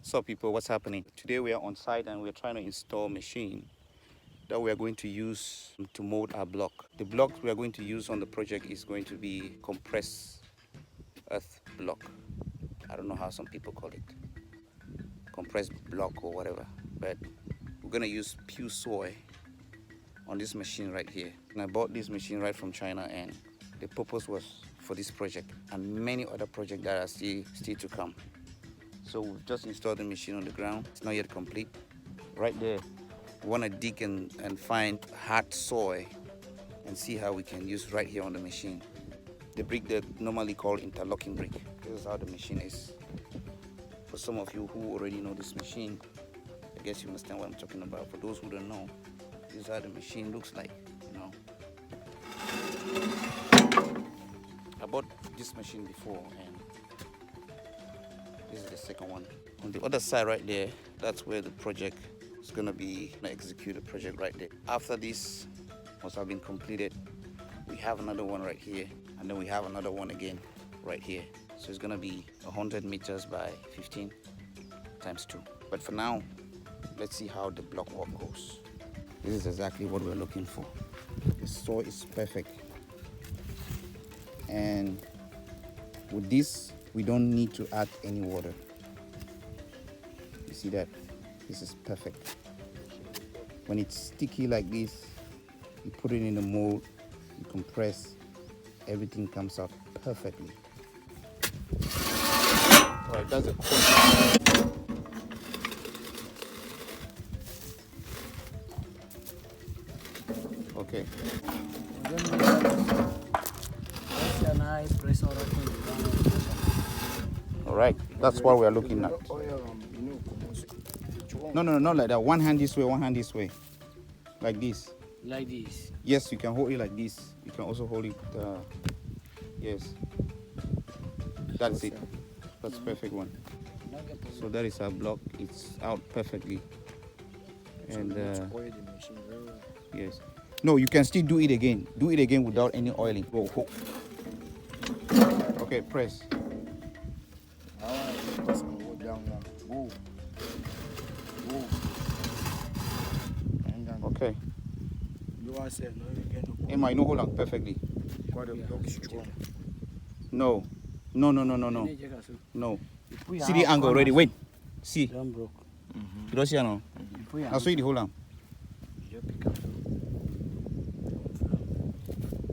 So people, what's happening? Today we are on site and we're trying to install a machine that we are going to use to mold our block. The block we are going to use on the project is going to be compressed earth block. I don't know how some people call it, compressed block or whatever, but we're going to use pure soil on this machine right here. And I bought this machine right from China, and the purpose was for this project and many other projects that are still to come. So we've just installed the machine on the ground. It's not yet complete. Right there, we want to dig and find hard soil and see how we can use right here on the machine. The brick that normally called interlocking brick. This is how the machine is. For some of you who already know this machine, I guess you understand what I'm talking about. For those who don't know, this is how the machine looks like, you know. I bought this machine before, and this is the second one. On the other side right there, that's where the project is gonna execute the project right there. After this must have been completed, we have another one right here, and then we have another one again right here. So it's gonna be 100 meters by 15 times 2. But for now, let's see how the block work goes. This is exactly what we're looking for. The soil is perfect, and with this we don't need to add any water. You see that? This is perfect. When it's sticky like this, you put it in the mold, you compress, everything comes out perfectly. Alright, that's a corner. Okay. Alright, that's what we are looking at. No, not like that. One hand this way, one hand this way. Like this. Like this? Yes, you can hold it like this. You can also hold it, yes. That's it. That's a perfect one. So that is our block. It's out perfectly. And yes. No, you can still do it again. Do it again without any oiling. Whoa, whoa. Okay, press. Okay. Am I no hold on perfectly? No. No. No. See the angle already. Wait. See. You don't see no? I'll show you the whole arm.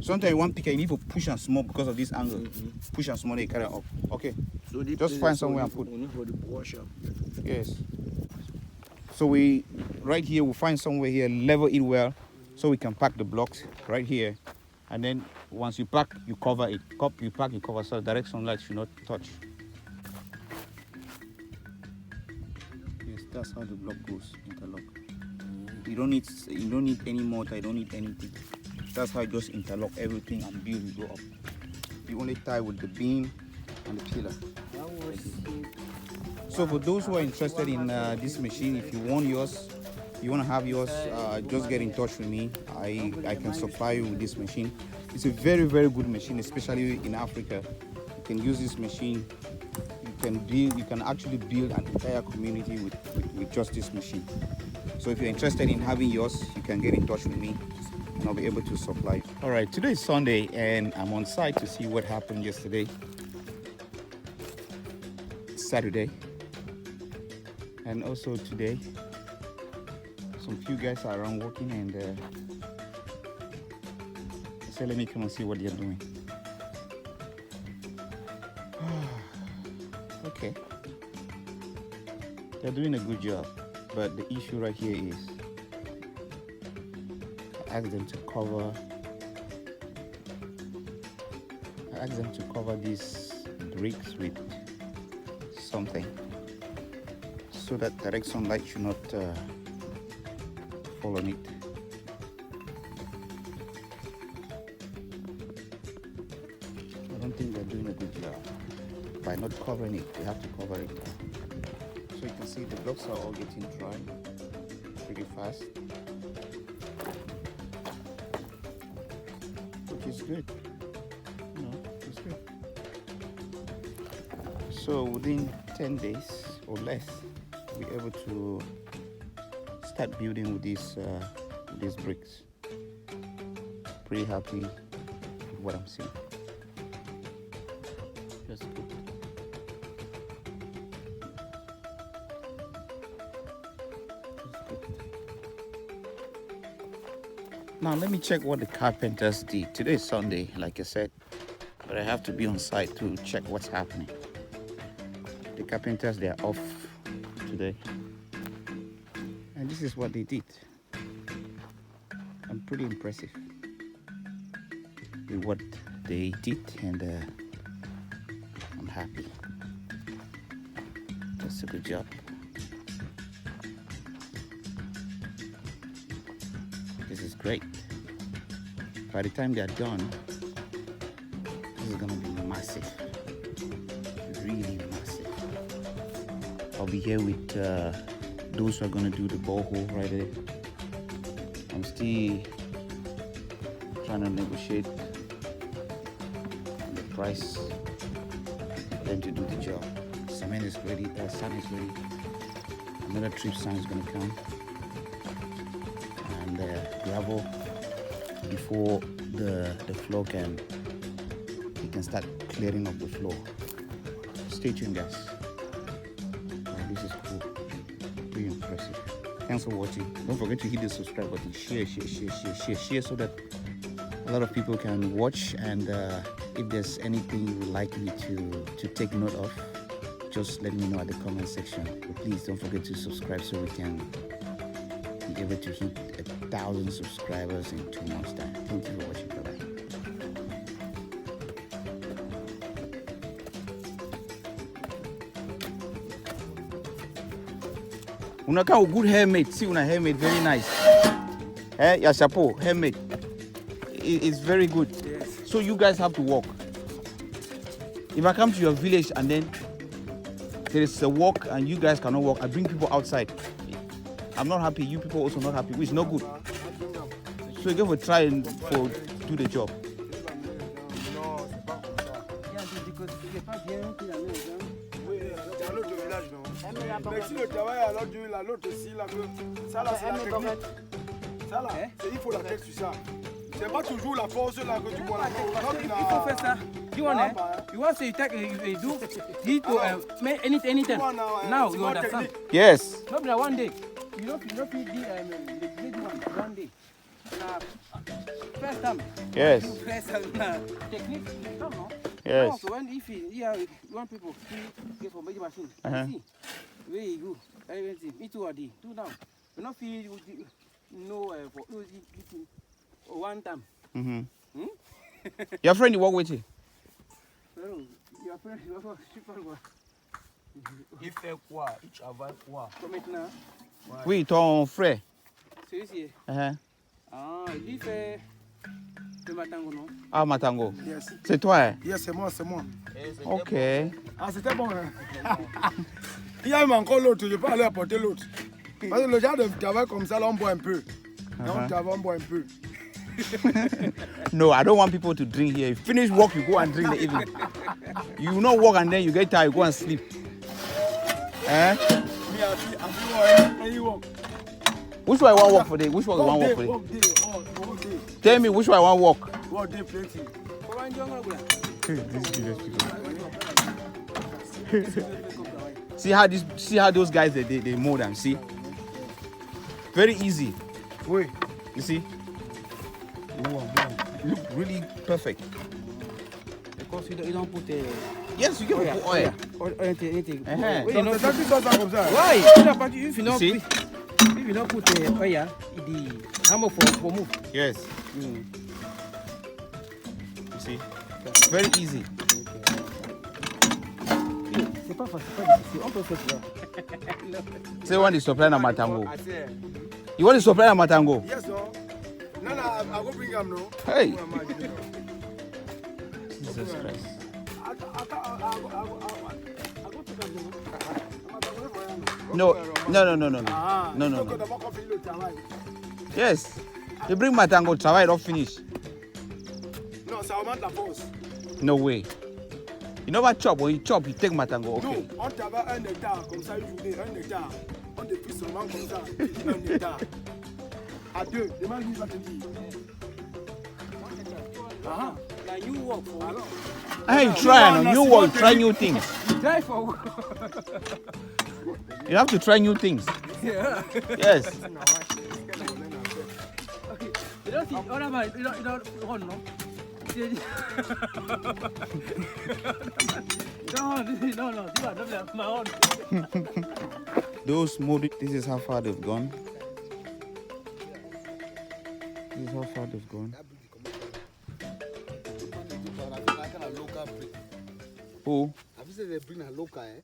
Sometimes you want picker, you need to push and small because of this angle. Push and small, they carry up. Okay. So just find somewhere and put. Yes. So we right here we'll find somewhere here, level it well, so we can pack the blocks right here. And then once you pack, you cover it. You pack, you cover, so direct sunlight should not touch. Yes, that's how the block goes, interlock. You don't need any mortar, you don't need anything. That's how you just interlock everything and build it go up. You only tie with the beam and the pillar. So for those who are interested in this machine, if you want yours, you want to have yours, just get in touch with me. I can supply you with this machine. It's a very, very good machine, especially in Africa. You can use this machine. You can actually build an entire community with just this machine. So if you're interested in having yours, you can get in touch with me and I'll be able to supply. All right, today is Sunday and I'm on site to see what happened yesterday. Saturday. And also today, some few guys are around working, and I said, let me come and see what they're doing. Okay. They're doing a good job, but the issue right here is I asked them to cover these bricks with something so that direct sunlight should not fall on it. I don't think they're doing a good job. By not covering it, they have to cover it. So you can see the blocks are all getting dry pretty fast, which is good. It's good. So within 10 days, or less, we'll be able to start building with these bricks. Pretty happy with what I'm seeing. Just good. Now let me check what the carpenters did. Today is Sunday, like I said, but I have to be on site to check what's happening. The carpenters, they are off today, and this is what they did. I'm pretty impressive with what they did, and I'm happy. That's a good job. This is great. By the time they are done, this is gonna be massive, really massive. I'll be here with those who are gonna do the borehole right there. I'm still trying to negotiate the price for them to do the job. Cement is ready, sand is ready. Another trip sand is gonna come, and gravel before the floor you can start clearing up the floor. Stay tuned, guys. This is cool, pretty impressive. Thanks for watching. Don't forget to hit the subscribe button, share so that a lot of people can watch. And if there's anything you would like me to take note of, just let me know at the comment section. But please don't forget to subscribe so we can be able to hit 1,000 subscribers in 2 months' time. Thank you for watching. Bye bye. Una got a good hairmade. See, una hairmade very nice. Your chapeau, hairmade. It's very good. Yes. So you guys have to walk. If I come to your village and then there is a walk and you guys cannot walk, I bring people outside. I'm not happy. You people also not happy, which is not good. So you give a try and do the job. Mais si le travail alors du la l'autre aussi là que ça là c'est la technique. Ça là, il faut la tête sur ça. C'est pas toujours la force là que tu vois là. Il faut faire ça. You want it? You want to take you do it to anything. Now you understand? Yes. Not that one day. You know the big one day. First time. Yes. First technique. Come on. Yes. So when if you want people to get from big machine, see where you go, everything. Me too, do now. We not feel no for one time. Your friend you work with you? Your friend you work with. Il fait quoi? Il travaille quoi? Comme maintenant. Oui, ton frère. Celui-ci. Uh-huh. Ah, il fait le matango, non? Ah, Matango. Yes. C'est toi, hein? Yes, c'est moi, c'est moi. Ok. Ah, c'était bon, hein? Il y a même encore l'autre, je peux aller apporter l'autre. Parce que le genre de travail comme ça, là, on boit un peu. On travaille, on boit un peu. No, I don't want people to drink here. You finish work, you go and drink the evening. You will not work and then you get tired, you go and sleep. Eh? Which one I want work for day? Which one I want work for day? Tell me which one I want work. Work day plenty. See how those guys they mold them, see? Very easy. Oui. You see? Look really perfect. Because you don't put Yes, you can put oil. anything. Uh-huh. Donc c'est ça qui sort ça comme ça. Why? If you not put oil, the hammer for move. Yes. You see? Very easy. C'est pas facile, pas difficile. On peut faire ça. Say one is supplying a Matango. You want to supply a Matango? Yes, no. No, I go bring him, no. Hey. Jesus Christ. No. Yes. You bring Matango, travail, don't finish. Non, ça augmente la force. No way. You never chop. When you chop, you take matango. Okay. Non, on travaille 1 hectare comme ça, une journée, 1 hectare. On dépouille seulement comme ça, 1 hectare. À 2, demande lui, va te dire. Now you work for it. Hey, try no. You will try new things. Try for You have to try new things. yeah. Yes. Okay. You don't see other man, you don't run, no? No, this is my own. Those mold. This is how far they've gone. This is how far they've gone. Who? Have you said they bring a local, eh?